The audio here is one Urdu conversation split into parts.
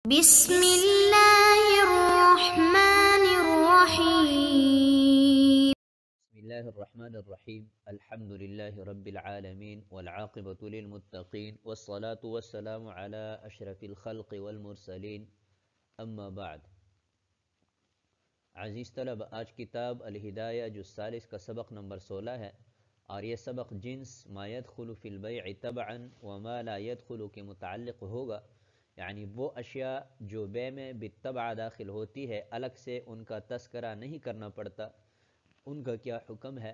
بسم الله الرحمن الرحيم. بسم الله الرحمن الرحيم. الحمد لله رب العالمين والعاقبة للمتقين والصلاة والسلام على أشرف الخلق والمرسلين أما بعد. عزیز طلب، آج کتاب الہدایہ جو ثالث کا سبق نمبر 16 ہے، اور یہ سبق جنس ما يدخل فی البیع تبعا وما لا يدخل کے متعلق ہوگا، یعنی وہ اشیاء جو بے میں بالتبع داخل ہوتی ہے، الگ سے ان کا تذکرہ نہیں کرنا پڑتا، ان کا کیا حکم ہے،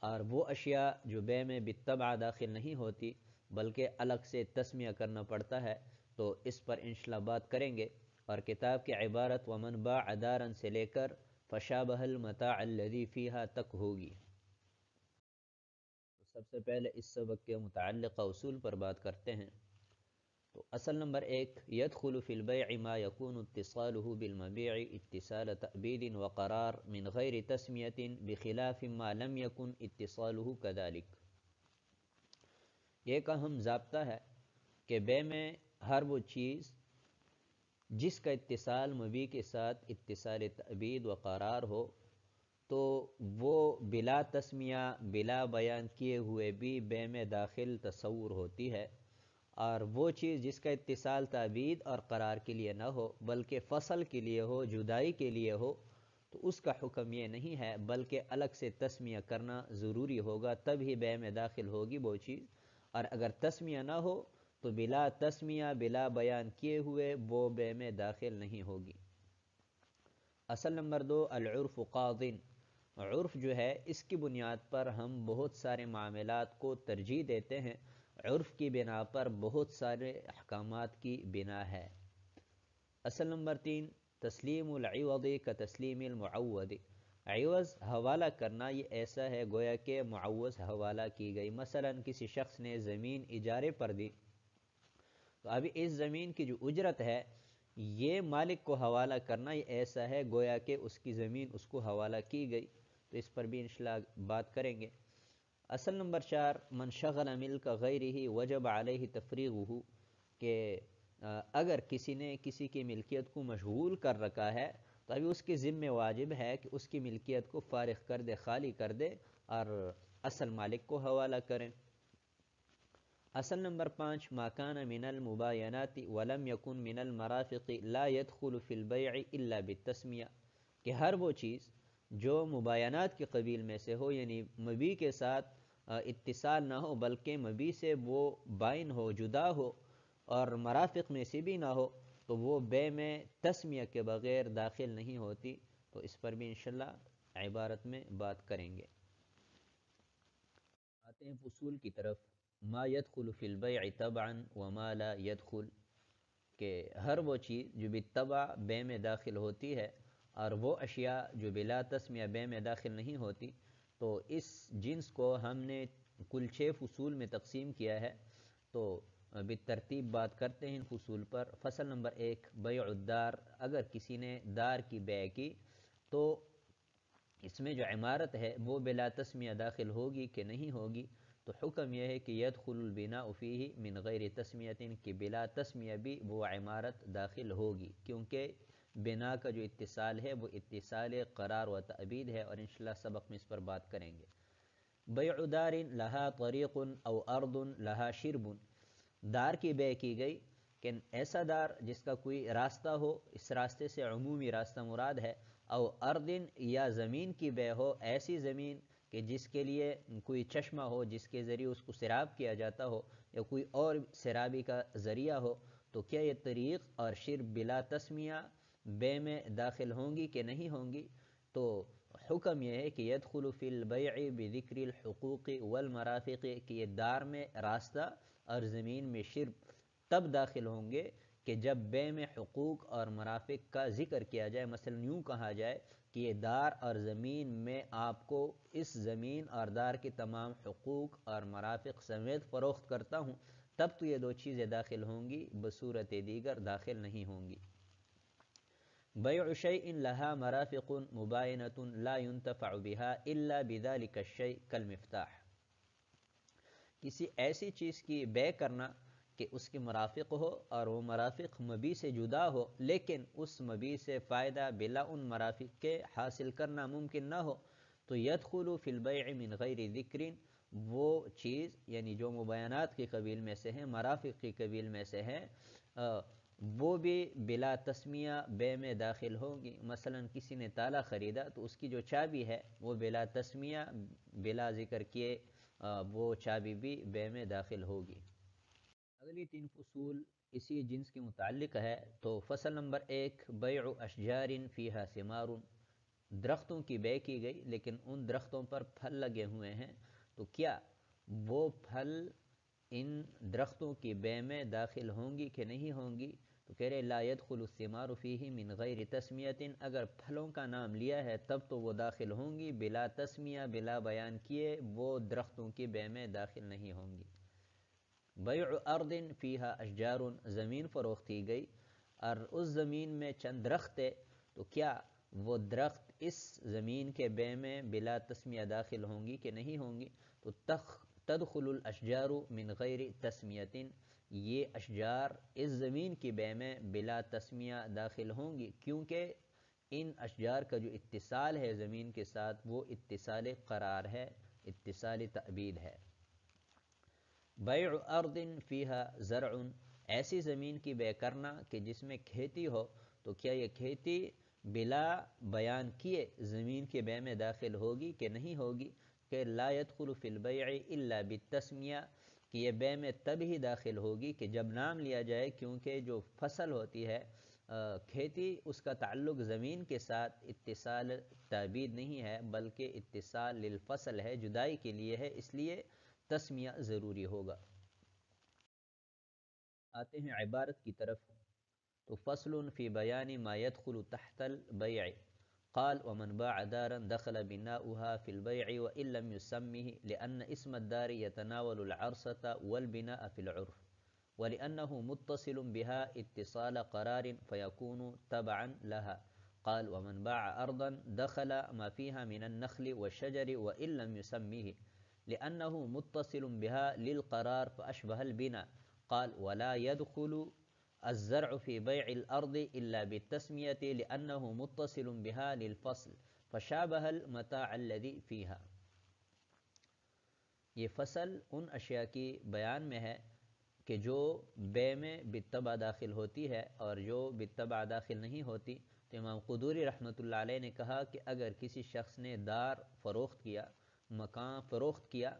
اور وہ اشیاء جو بے میں بالتبع داخل نہیں ہوتی بلکہ الگ سے تسمیہ کرنا پڑتا ہے، تو اس پر انشاءاللہ بات کریں گے۔ اور کتاب کی عبارت ومن باع دارا سے لے کر فشابہ المتاع الذی فیہا تک ہوگی۔ تو سب سے پہلے اس سبق کے متعلقہ اصول پر بات کرتے ہیں۔ تو اصل نمبر 1، يدخل في البيع ما يكون اتصاله بالمبيع اتصال تأبيد وقرار من غير تسمية بخلاف ما لم يكن اتصاله كذلك۔ یہ کا ہم ضابطہ ہے کہ بے میں ہر وہ چیز جس کا اتصال مبیع کے ساتھ اتصال تأبید و قرار ہو، تو وہ بلا تسمیہ بلا بیان کیے ہوئے بھی بے میں داخل تصور ہوتی ہے، اور وہ چیز جس کا اتصال تعبید اور قرار کے لیے نہ ہو بلکہ فصل کے لیے ہو، جدائی کے لیے ہو، تو اس کا حکم یہ نہیں ہے بلکہ الگ سے تسمیہ کرنا ضروری ہوگا، تب ہی بے میں داخل ہوگی وہ چیز، اور اگر تسمیہ نہ ہو تو بلا تسمیہ بلا بیان کیے ہوئے وہ بے میں داخل نہیں ہوگی۔ اصل نمبر 2، العرف قاضٍ۔ عرف جو ہے اس کی بنیاد پر ہم بہت سارے معاملات کو ترجیح دیتے ہیں، عرف کی بنا پر بہت سارے احکامات کی بنا ہے۔ اصل نمبر 3، تسلیم العوض کا تسلیم المعوض۔ عوض حوالہ کرنا یہ ایسا ہے گویا کہ معوض حوالہ کی گئی۔ مثلا کسی شخص نے زمین اجارے پر دی، تو ابھی اس زمین کی جو اجرت ہے یہ مالک کو حوالہ کرنا یہ ایسا ہے گویا کہ اس کی زمین اس کو حوالہ کی گئی، تو اس پر بھی انشاءاللہ بات کریں گے۔ اصل نمبر 4، من شغل ملک غیرہ وجب علیہ تفریغہ، کہ اگر کسی نے کسی کی ملکیت کو مشغول کر رکھا ہے تو ابھی اس کے ذمہ واجب ہے کہ اس کی ملکیت کو فارغ کر دے، خالی کر دے، اور اصل مالک کو حوالہ کریں۔ اصل نمبر 5، ما کان من المباینات ولم یکن من المرافق لا يدخل فی البیع الا بالتسمیہ، کہ ہر وہ چیز جو مباینات کے قبیل میں سے ہو، یعنی مبیع کے ساتھ اتصال نہ ہو بلکہ مبیع سے وہ بائن ہو، جدا ہو، اور مرافق میں سے بھی نہ ہو، تو وہ بے میں تسمیہ کے بغیر داخل نہیں ہوتی، تو اس پر بھی انشاءاللہ عبارت میں بات کریں گے۔ آتے ہیں فصول کی طرف۔ ما يدخل فی البیع تبعا وما لا يدخل، کہ ہر وہ چیز جو بالطبع بے میں داخل ہوتی ہے اور وہ اشیاء جو بلا تسمیہ بے میں داخل نہیں ہوتی، تو اس جنس کو ہم نے کل 6 فصول میں تقسیم کیا ہے، تو بالترتیب بات کرتے ہیں ان فصول پر۔ فصل نمبر 1، بیع الدار۔ اگر کسی نے دار کی بیع کی تو اس میں جو عمارت ہے وہ بلا تسمیہ داخل ہوگی کہ نہیں ہوگی، تو حکم یہ ہے کہ يدخل البناء فیہ من غیر تسمیۃ، کہ بلا تسمیہ بھی وہ عمارت داخل ہوگی، کیونکہ بنا کا جو اتصال ہے وہ اتصال قرار و تعبید ہے، اور انشاءاللہ سبق میں اس پر بات کریں گے۔ بیع دار لہا طریق او ارض لہا شرب۔ دار کی بیع کی گئی کہ ایسا دار جس کا کوئی راستہ ہو، اس راستے سے عمومی راستہ مراد ہے، او ارض یا زمین کی بیع ہو، ایسی زمین کہ جس کے لیے کوئی چشمہ ہو جس کے ذریعے اس کو سیراب کیا جاتا ہو، یا کوئی اور سیرابی کا ذریعہ ہو، تو کیا یہ طریق اور شرب بلا تسمیہ بے میں داخل ہوں گی کہ نہیں ہوں گی؟ تو حکم یہ ہے کہ يدخل فی البیع بذکر الحقوق والمرافق، کہ یہ دار میں راستہ اور زمین میں شرب تب داخل ہوں گے کہ جب بے میں حقوق اور مرافق کا ذکر کیا جائے۔ مثلا یوں کہا جائے کہ یہ دار اور زمین میں آپ کو اس زمین اور دار کی تمام حقوق اور مرافق سمیت فروخت کرتا ہوں، تب تو یہ 2 چیزیں داخل ہوں گی، بصورت دیگر داخل نہیں ہوں گی۔ بیع شیء لہا مرافق مباینۃ لا ينتفع بها الا بذلك الشیء کالمفتاح۔ کسی ایسی چیز کی بیع کرنا کہ اس کے مرافق ہو اور وہ مرافق مبی سے جدا ہو، لیکن اس مبی سے فائدہ بلا ان مرافق کے حاصل کرنا ممکن نہ ہو، تو یدخل فی البیع من غیر ذکر، وہ چیز یعنی جو مبینات کی قبیل میں سے ہے، مرافق کی قبیل میں سے ہے، وہ بھی بلا تسمیہ بے میں داخل ہوگی۔ مثلا کسی نے تالا خریدا تو اس کی جو چابی ہے وہ بلا تسمیہ بلا ذکر کیے وہ چابی بھی بے میں داخل ہوگی۔ اگلی 3 فصول اسی جنس کے متعلق ہے۔ تو فصل نمبر 1، بیع اشجار فیہا ثمار، درختوں کی بے کی گئی لیکن ان درختوں پر پھل لگے ہوئے ہیں، تو کیا وہ پھل ان درختوں کی بے میں داخل ہوں گی کہ نہیں ہوں گی؟ تو کہہ رہے لا يدخل الثمار فیہ من غیر تسمیۃ، اگر پھلوں کا نام لیا ہے تب تو وہ داخل ہوں گی، بلا تسمیہ بلا بیان کیے وہ درختوں کی بے میں داخل نہیں ہوں گی۔ بیع ارض فیہا اشجار، زمین فروخت کی گئی اور اس زمین میں چند درخت ہے، تو کیا وہ درخت اس زمین کے بے میں بلا تسمیہ داخل ہوں گی کہ نہیں ہوں گی؟ تو تدخل الاشجار من غیر تسمیۃ، یہ اشجار اس زمین کی بے میں بلا تسمیہ داخل ہوں گی، کیونکہ ان اشجار کا جو اتصال ہے زمین کے ساتھ وہ اتصال قرار ہے، اتصال تعبید ہے۔ بیع ارض فیہا زرع، ایسی زمین کی بے کرنا کہ جس میں کھیتی ہو، تو کیا یہ کھیتی بلا بیان کیے زمین کے بے میں داخل ہوگی کہ نہیں ہوگی؟ کہ لا يدخل فی البیع الا بالتسمیہ، کہ یہ بے میں تب ہی داخل ہوگی کہ جب نام لیا جائے، کیونکہ جو فصل ہوتی ہے کھیتی، اس کا تعلق زمین کے ساتھ اتصال تعبید نہیں ہے بلکہ اتصال للفصل ہے، جدائی کے لیے ہے، اس لیے تسمیہ ضروری ہوگا۔ آتے ہیں عبارت کی طرف۔ تو فصل فی بیان ما يدخل تحت البیع، قال ومن باع دارا دخل بناؤها في البيع وإن لم يسمه، لأن اسم الدار يتناول العرصة والبناء في العرف، ولأنه متصل بها اتصال قرار فيكون تبعا لها، قال ومن باع أرضا دخل ما فيها من النخل والشجر وإن لم يسمه، لأنه متصل بها للقرار فأشبه البناء، قال ولا يدخل الزرع في بيع الأرض إلا بالتسمية لأنه متصل بها للفصل فشابه المتاع الذي فيها۔ یہ فصل ان اشیاء کی بیان میں ہے کہ جو بے میں بالطبع داخل ہوتی ہے اور جو بالطبع داخل نہیں ہوتی۔ تو امام قدوری رحمۃ اللہ علیہ نے کہا کہ اگر کسی شخص نے دار فروخت کیا، مکان فروخت کیا،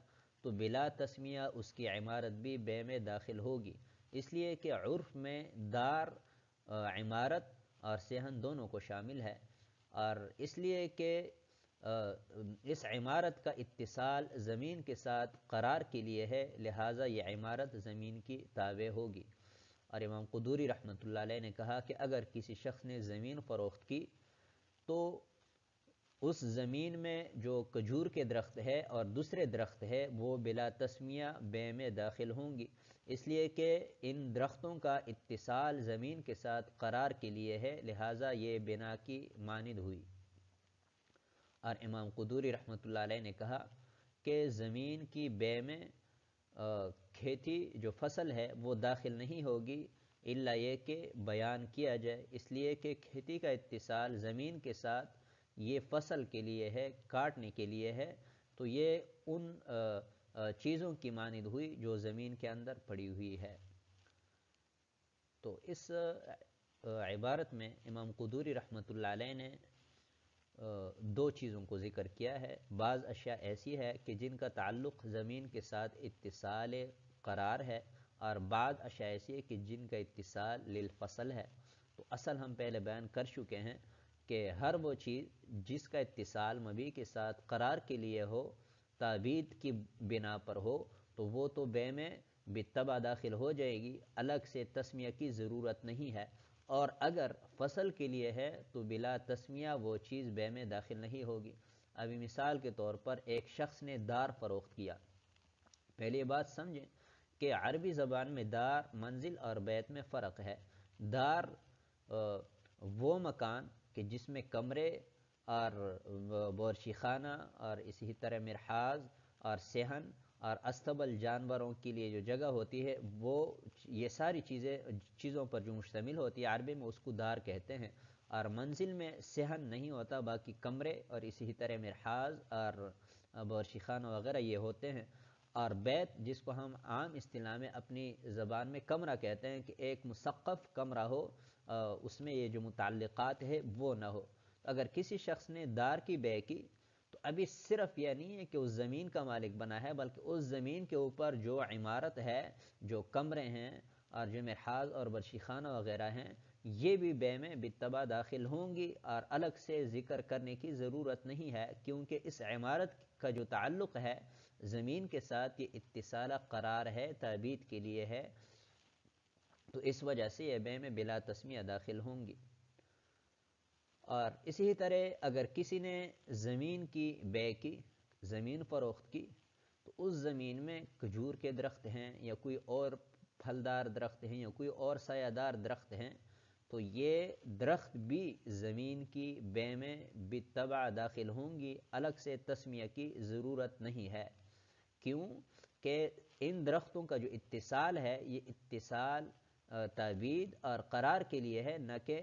تو بلا تسمیہ اس کی عمارت بھی بے میں داخل ہوگی، اس لیے کہ عرف میں دار عمارت اور صحن دونوں کو شامل ہے، اور اس لیے کہ اس عمارت کا اتصال زمین کے ساتھ قرار کے لیے ہے، لہٰذا یہ عمارت زمین کی تابع ہوگی۔ اور امام قدوری رحمۃ اللہ علیہ نے کہا کہ اگر کسی شخص نے زمین فروخت کی تو اس زمین میں جو کھجور کے درخت ہے اور دوسرے درخت ہے وہ بلا تسمیہ بے میں داخل ہوں گی، اس لیے کہ ان درختوں کا اتصال زمین کے ساتھ قرار کے لیے ہے، لہٰذا یہ بنا کی مانند ہوئی۔ اور امام قدوری رحمۃ اللہ علیہ نے کہا کہ زمین کی بے میں کھیتی جو فصل ہے وہ داخل نہیں ہوگی الا یہ کہ بیان کیا جائے، اس لیے کہ کھیتی کا اتصال زمین کے ساتھ یہ فصل کے لیے ہے، کاٹنے کے لیے ہے، تو یہ ان چیزوں کی مانند ہوئی جو زمین کے اندر پڑی ہوئی ہے۔ تو اس عبارت میں امام قدوری رحمۃ اللہ علیہ نے دو چیزوں کو ذکر کیا ہے۔ بعض اشیاء ایسی ہے کہ جن کا تعلق زمین کے ساتھ اتصال قرار ہے، اور بعض اشیاء ایسی ہے کہ جن کا اتصال للفصل ہے۔ تو اصل ہم پہلے بیان کر چکے ہیں کہ ہر وہ چیز جس کا اتصال مبی کے ساتھ قرار کے لیے ہو، تعبید کی بنا پر ہو، تو وہ تو بے میں بالطبع داخل ہو جائے گی، الگ سے تسمیہ کی ضرورت نہیں ہے، اور اگر فصل کے لیے ہے تو بلا تسمیہ وہ چیز بے میں داخل نہیں ہوگی۔ ابھی مثال کے طور پر ایک شخص نے دار فروخت کیا۔ پہلی بات سمجھیں کہ عربی زبان میں دار، منزل اور بیت میں فرق ہے۔ دار وہ مکان کہ جس میں کمرے اور بورچی خانہ اور اسی طرح مرحاض اور صحن اور استبل جانوروں کے لیے جو جگہ ہوتی ہے وہ یہ ساری چیزوں پر جو مشتمل ہوتی ہے، عربی میں اس کو دار کہتے ہیں۔ اور منزل میں صحن نہیں ہوتا، باقی کمرے اور اسی طرح مرحاض اور باورچی خانہ وغیرہ یہ ہوتے ہیں۔ اور بیت جس کو ہم عام اصطلاح میں اپنی زبان میں کمرہ کہتے ہیں، کہ ایک مسقف کمرہ ہو، اس میں یہ جو متعلقات ہے وہ نہ ہو۔ اگر کسی شخص نے دار کی بے کی تو ابھی صرف یہ نہیں ہے کہ اس زمین کا مالک بنا ہے، بلکہ اس زمین کے اوپر جو عمارت ہے، جو کمرے ہیں اور جو مرحاض اور برشی خانہ وغیرہ ہیں، یہ بھی بے میں بالطبع داخل ہوں گی، اور الگ سے ذکر کرنے کی ضرورت نہیں ہے، کیونکہ اس عمارت کا جو تعلق ہے زمین کے ساتھ یہ اتصال قرار ہے، تعبید کے لیے ہے، تو اس وجہ سے یہ بے میں بلا تسمیہ داخل ہوں گی۔ اور اسی طرح اگر کسی نے زمین کی بے کی، زمین فروخت کی، تو اس زمین میں کھجور کے درخت ہیں یا کوئی اور پھلدار درخت ہیں یا کوئی اور سایہ دار درخت ہیں، تو یہ درخت بھی زمین کی بے میں بالطبع داخل ہوں گی، الگ سے تسمیہ کی ضرورت نہیں ہے۔ کیوں کہ ان درختوں کا جو اتصال ہے یہ اتصال تعبید اور قرار کے لیے ہے، نہ کہ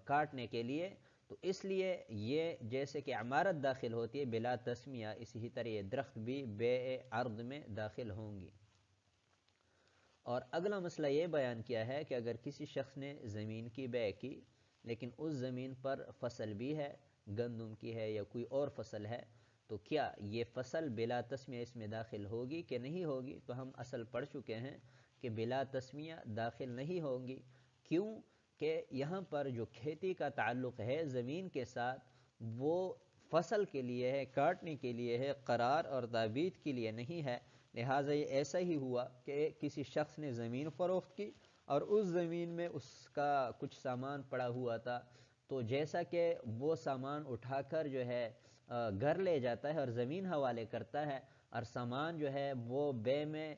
کاٹنے کے لیے، تو اس لیے یہ جیسے کہ عمارت داخل ہوتی ہے بلا تسمیہ، اسی طرح یہ درخت بھی بے عرض میں داخل ہوں گی۔ اور اگلا مسئلہ یہ بیان کیا ہے کہ اگر کسی شخص نے زمین کی بے کی لیکن اس زمین پر فصل بھی ہے، گندم کی ہے یا کوئی اور فصل ہے، تو کیا یہ فصل بلا تسمیہ اس میں داخل ہوگی کہ نہیں ہوگی؟ تو ہم اصل پڑھ چکے ہیں کہ بلا تسمیہ داخل نہیں ہوگی۔ کیوں کہ یہاں پر جو کھیتی کا تعلق ہے زمین کے ساتھ وہ فصل کے لیے ہے، کاٹنے کے لیے ہے، قرار اور تعبید کے لیے نہیں ہے۔ لہٰذا یہ ایسا ہی ہوا کہ کسی شخص نے زمین فروخت کی اور اس زمین میں اس کا کچھ سامان پڑا ہوا تھا، تو جیسا کہ وہ سامان اٹھا کر جو ہے گھر لے جاتا ہے اور زمین حوالے کرتا ہے، اور سامان جو ہے وہ بے میں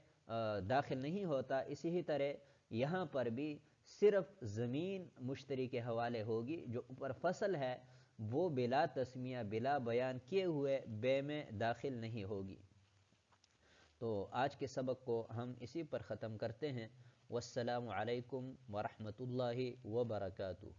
داخل نہیں ہوتا، اسی ہی طرح یہاں پر بھی صرف زمین مشتری کے حوالے ہوگی، جو اوپر فصل ہے وہ بلا تسمیہ بلا بیان کیے ہوئے بے میں داخل نہیں ہوگی۔ تو آج کے سبق کو ہم اسی پر ختم کرتے ہیں۔ والسلام علیکم ورحمۃ اللہ وبرکاتہ۔